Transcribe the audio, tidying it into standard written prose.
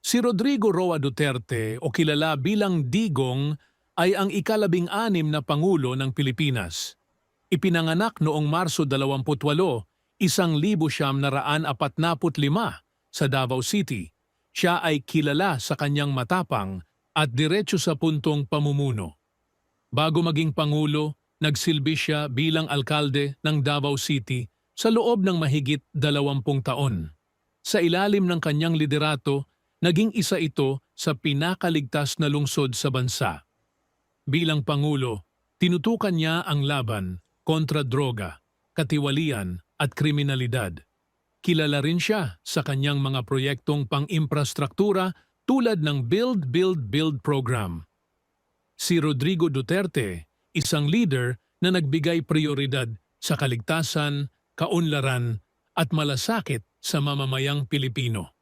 Si Rodrigo Roa Duterte o kilala bilang Digong ay ang ika-18 na Pangulo ng Pilipinas. Ipinanganak noong Marso 28, 1945 sa Davao City. Siya ay kilala sa kanyang matapang at diretso sa puntong pamumuno. Bago maging Pangulo, nagsilbi siya bilang alkalde ng Davao City sa loob ng mahigit 20 taon. Sa ilalim ng kanyang liderato, naging isa ito sa pinakaligtas na lungsod sa bansa. Bilang Pangulo, tinutukan niya ang laban kontra droga, katiwalian at kriminalidad. Kilala rin siya sa kanyang mga proyektong pang-imprastruktura tulad ng Build, Build, Build program. Si Rodrigo Duterte, isang leader na nagbigay prioridad sa kaligtasan, kaunlaran at malasakit sa mamamayang Pilipino.